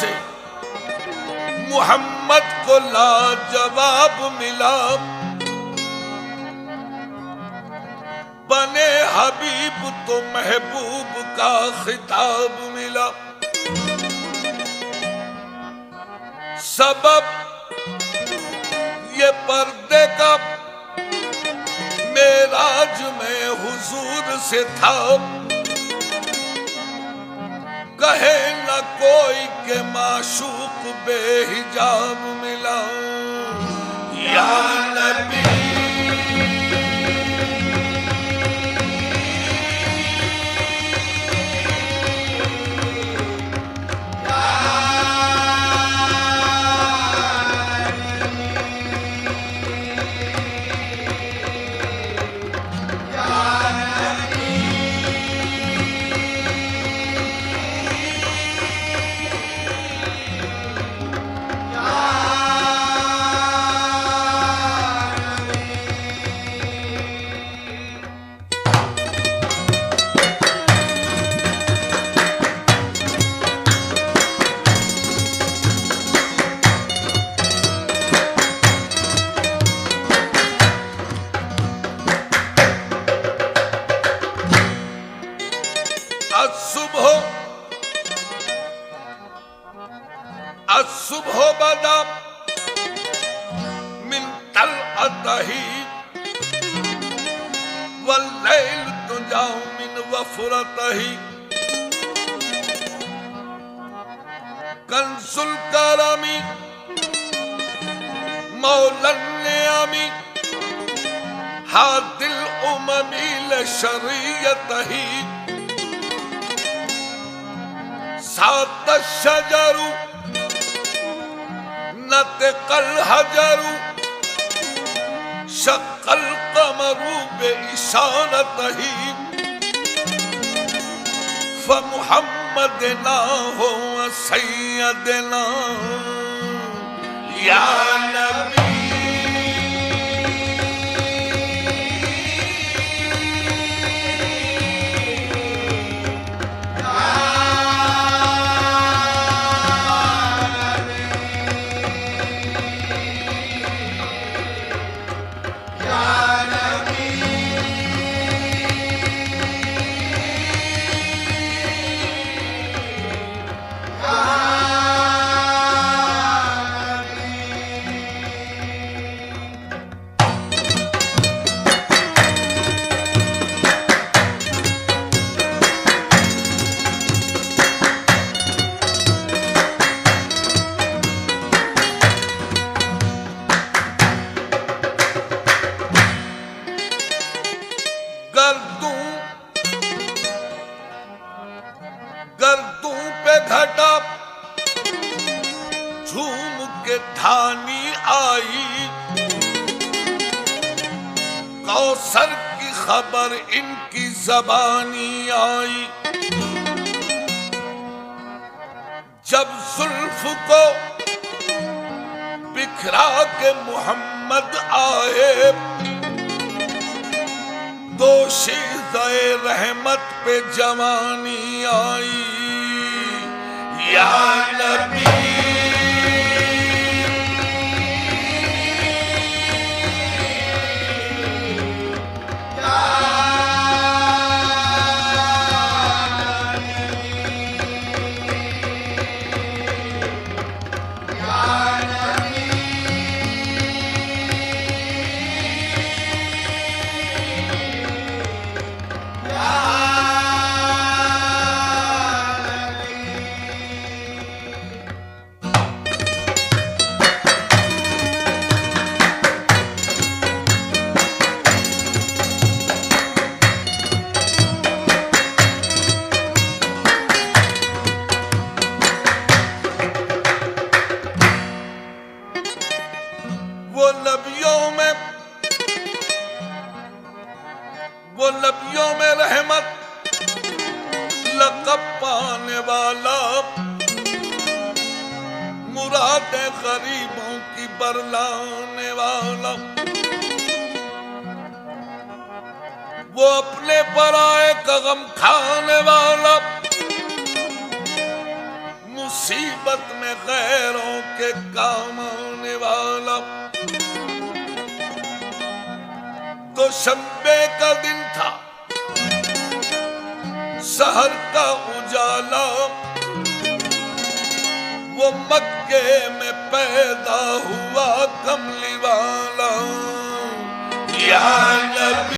से मोहम्मद को लाजवाब मिला, बने हबीब तो महबूब का खिताब मिला। सबब ये पर्दे का मेराज में हुजूर से था, कहे न कोई के माशूक बेहिजाब मिला। या नबी सुबह बदा मिन तलअतही वल्लैल तुजाउ मिन वफरतही। कंसुल करमी मौलन नियामी हादिल उममी लशरियतही। सात शजरु नतकल हजरु शक्कल कमरु बेइशारतही। फमुहम्मदना हो सैयदना या नबी। गर्दों पे घटा झूम के धानी आई। कौसर की खबर इनकी ज़बानी आई। जब जुल्फ को बिखरा के मोहम्मद आए, दोशीज़े रहमत पे जवानी आई। या नबी वो नबियों में रहमत लक़ब पाने वाला, मुरादे गरीबों की बरलाने वाला। वो अपने पराए का गम खाने वाला, मुसीबत में गैरों के काम आने वाला। तो शब्बे का दिन था, शहर का उजाला, वो मक्के में पैदा हुआ कमली वाला। या